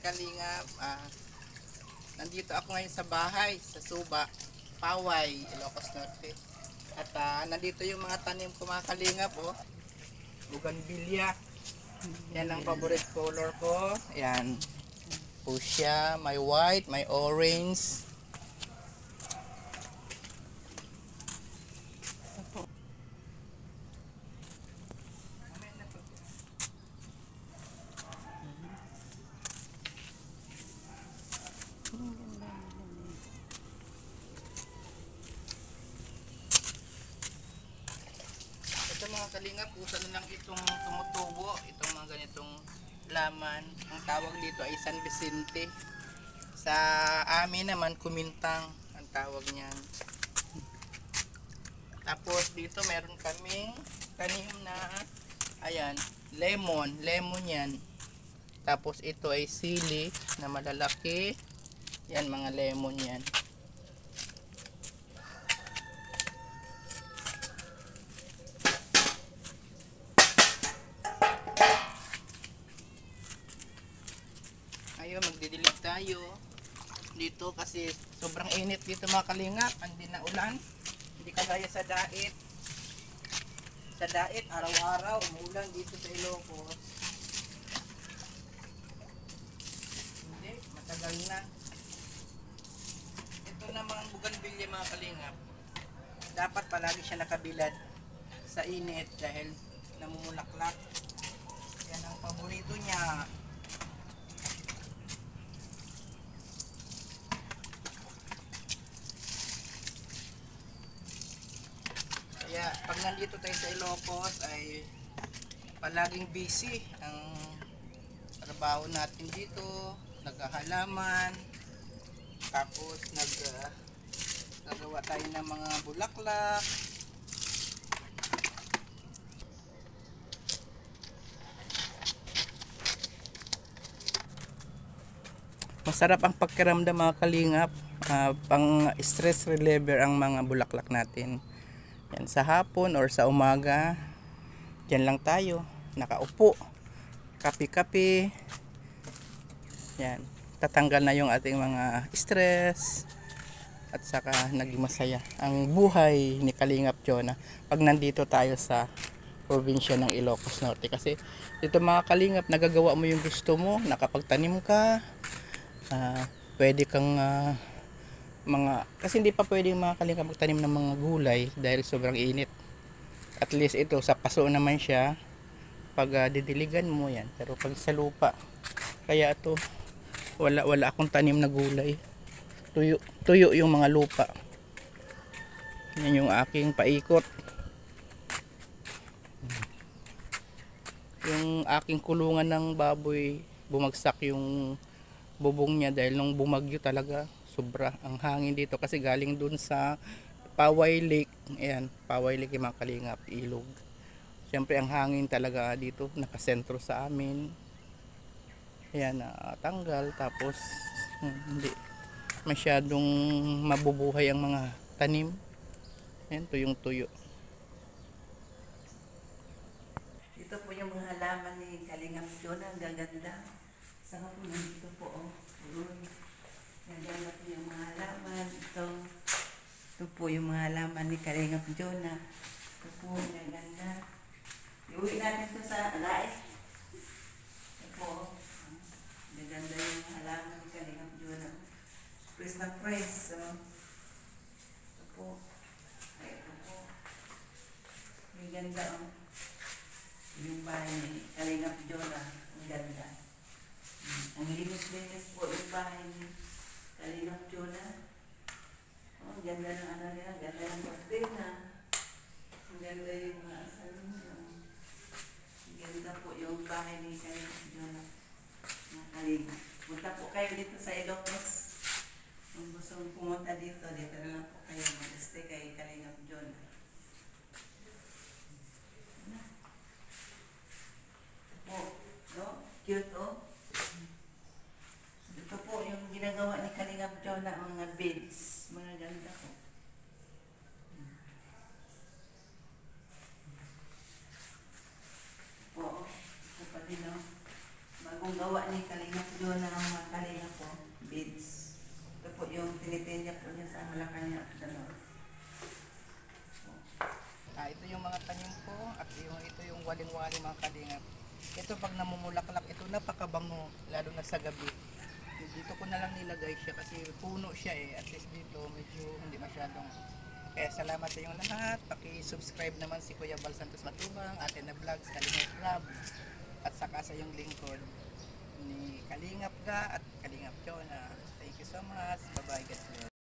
kalingap. Nandito ako ngayon sa bahay, sa Suba, Paway, Ilocos Norte. At nandito yung mga tanim ko mga kalingap, oh. Bougainvillea. Yan ang favorite color ko. Yan. Fuchsia, may white, may orange. Ito mga kalingap, usa na lang itong tumutubo, itong mga ganitong laman. Ang tawag dito ay San Vicente. Sa amin naman, kumintang ang tawag niyan. Tapos dito meron kaming tanim na, ayan, lemon yan. Tapos ito ay sili na malalaki. Yan, mga lemon yan. Ayun, magdidilig tayo dito kasi sobrang init dito mga kalingap. Hindi na ulan, hindi kagaya sa Dait. Sa Dait araw-araw umulan dito sa Ilocos. Hindi, matagal na. Ito namang bougainvillea mga kalingap, dapat palagi siya nakabilad sa init dahil namumulaklak. Yan ang paborito niya. Kaya pag nandito tayo sa Ilocos ay palaging busy ang trabaho natin dito, naghahalaman, tapos nagawa tayo ng mga bulaklak. Masarap ang pakiramdam mga kalingap, pang stress reliever ang mga bulaklak natin. Yan, sa hapon or sa umaga, dyan lang tayo, nakaupo, kape-kape. Yan, tatanggal na yung ating mga stress at saka naging masaya ang buhay ni Kalingap Jonah pag nandito tayo sa probinsya ng Ilocos Norte. Kasi dito mga kalingap, nagagawa mo yung gusto mo, nakapagtanim ka, pwede kang kasi hindi pa pwede mga kalingap magtanim ng mga gulay dahil sobrang init. At least ito sa paso naman siya pag didiligan mo yan, pero pag sa lupa, kaya ito wala akong tanim na gulay. Tuyo yung mga lupa. Yan yung aking paikot. Yung aking kulungan ng baboy, bumagsak yung bubong niya dahil nung bumagyo talaga sobra ang hangin dito kasi galing dun sa Paway Lake. Ayan, Paway Lake yung mga kalingap, ilog. Siyempre ang hangin talaga dito nakasentro sa amin. Ayan, tanggal, tapos hindi masyadong mabubuhay ang mga tanim. Ayan, tuyong-tuyo. Ito po yung mga halaman ni Kalingap Jonah, ang gaganda. Saka po nandito po, oh. Naganda po yung mga halaman. Ito po yung mga halaman ni Kalingap Jonah. Ito po, naganda. Iuwi natin ito sa Dait. Ito po, naganda yung mga halaman ni Kalingap Jonah. Press na press. Ito po. Ay, ito po. May ganda, oh. Yung bahay ni Kalingap Jonah, ang ganda. Ang linis-linis po yung bahay ni Kalingap Jonah. Oh, ang ganda ng ano niya, ganda ng kortina. Ang ganda yung mga salon niya. Ang ganda po yung bahay ni Kalingap Jonah. Mga kalingap. Punta po kayo dito sa Ilocos. Kung gusto mong pumunta dito, dito na lang po kayo mag-stay kay Kalingap Jonah. Cute, oh. Ito po yung ginagawa ni Kalingap Jonah, ang mga beads. Mga ganda po. Oo, ito pa din, oh. Bagong gawa ni Kalingap Kalingap yun ang mga kalingap po, beads. Ito po yung tinitinyak po niya sa Malacanang. Gano'n. Ito yung mga tanim ko at ito yung waling-waling mga kalingap. Ito pag namumulaklak, ito napakabango, lalo na sa gabi. Dito ko na lang nilagay siya kasi puno siya At least dito medyo hindi masyadong. Kaya salamat sa inyong lahat. Paki-subscribe naman si Kuya Bal Santos Matubang, Ate na Vlogs, Kalingap Rab, at saka sa yung lingkod ni Kalingap Ga at Kalingap Chona. Thank you so much. Bye-bye guys.